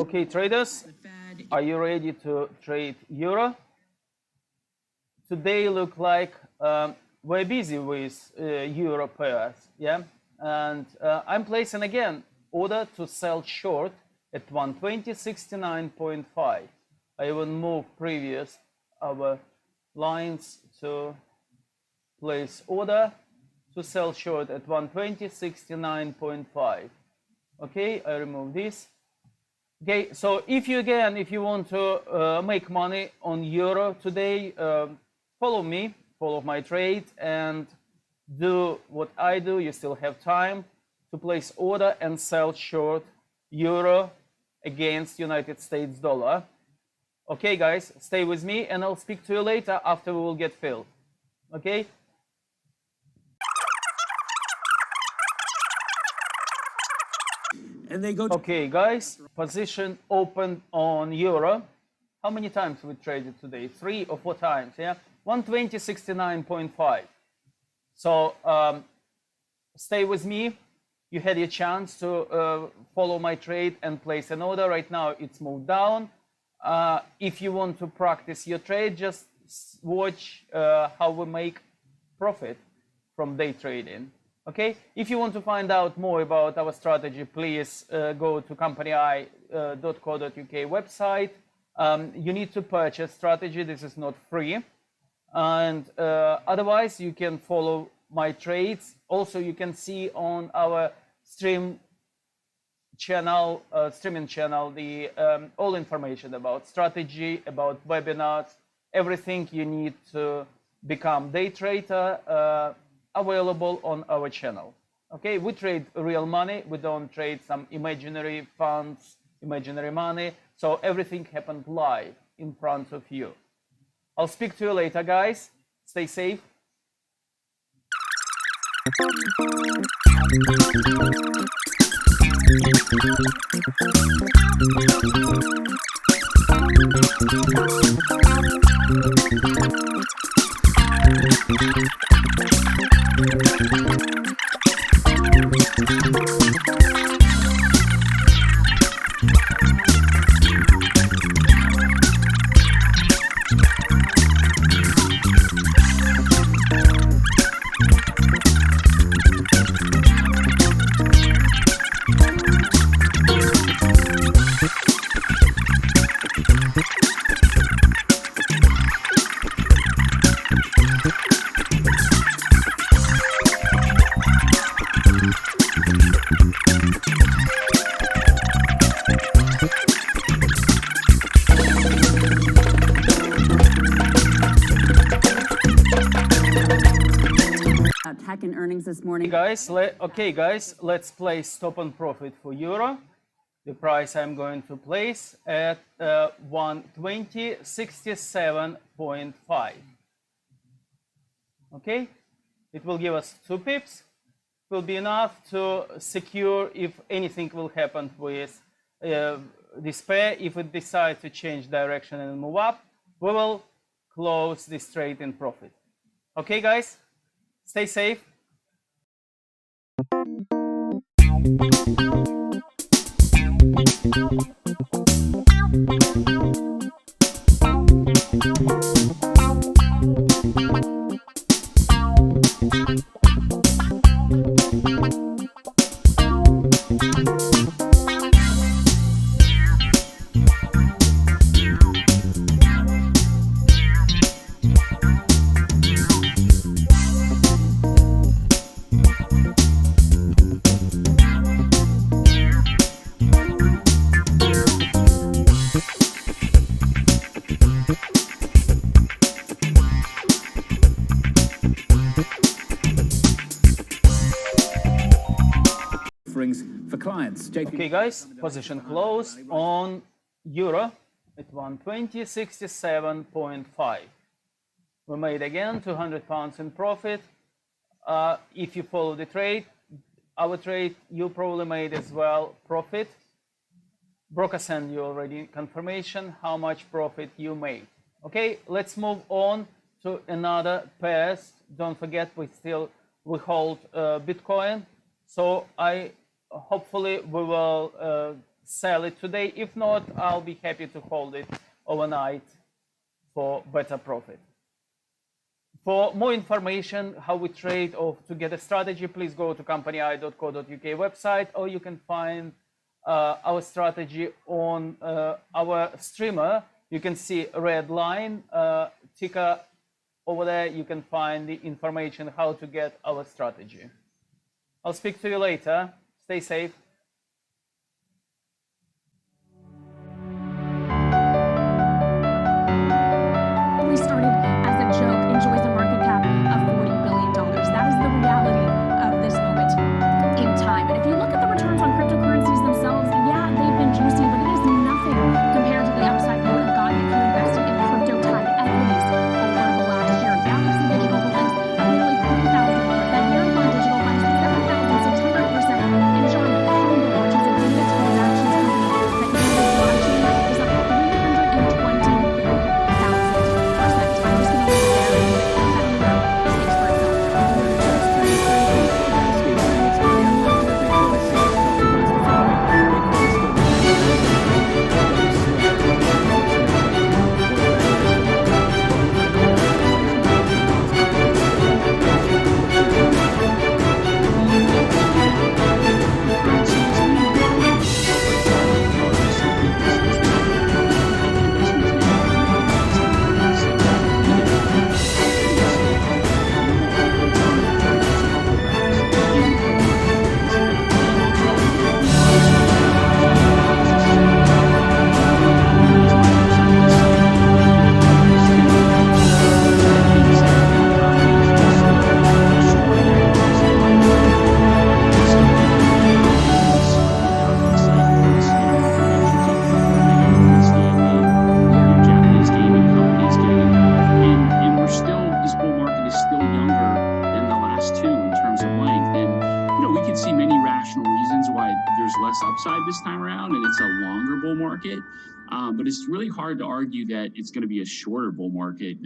Okay, traders, are you ready to trade euro? Today look like we're busy with euro pairs, yeah, and I'm placing again order to sell short at 120.69.5. I even move previous our lines to place order to sell short at 120.69.5. Okay, I remove this. Okay, so if you want to make money on euro today, follow me, follow my trade, and do what I do. You still have time to place order and sell short euro against United States dollar. Okay, guys, stay with me, and I'll speak to you later after we will get filled. Okay. And they go. Okay, guys, position opened on euro. How many times we traded today? 3 or 4 times, yeah? 120.69.5. So stay with me. You had your chance to follow my trade and place an order. Right now it's moved down. If you want to practice your trade, just watch how we make profit from day trading. Okay, if you want to find out more about our strategy, please go to company.co.uk website. You need to purchase strategy. This is not free. And otherwise, you can follow my trades. Also, you can see on our streaming channel, the all information about strategy, about webinars, everything you need to become day trader. Available on our channel. Okay, we trade real money. We don't trade some imaginary funds, imaginary money. So everything happened live in front of you. I'll speak to you later, guys. Stay safe. Tech and earnings this morning. Okay, guys, let's place stop and profit for euro. The price I'm going to place at 120.67.5. Okay, it will give us 2 pips. It will be enough to secure if anything will happen with this pair. If it decides to change direction and move up, we will close this trade in profit. Okay, guys, stay safe. For clients. Okay, guys, position closed on euro at 120.67.5. We made again 200 pounds in profit. If you follow the trade, our trade, you probably made as well profit. Broker sent you already confirmation how much profit you made. Okay, let's move on to another pairs. Don't forget we hold Bitcoin. So hopefully we will sell it today. If not, I'll be happy to hold it overnight for better profit. For more information, how we trade or to get a strategy, please go to companyeye.co.uk website, or you can find our strategy on our streamer. You can see a red line ticker over there. You can find the information how to get our strategy. I'll speak to you later. Stay safe. We started as a joke, enjoys a market cap of $40 billion. That is the reality of this moment in time. And if you look at the returns on cryptocurrencies themselves, yeah, they've been juicy, but it is nothing compared to the upside you would have gotten if you invested in crypto-tied equities over the last year. Galaxy Digital holdings of nearly 3,000%, Marathon Digital by 7,600%, and John Congo, which is a data transactions company that uses blockchain, is up 323,000%. I'm just going to leave it there and let that number speak for itself. Upside this time around, and it's a longer bull market, but it's really hard to argue that it's going to be a shorter bull market.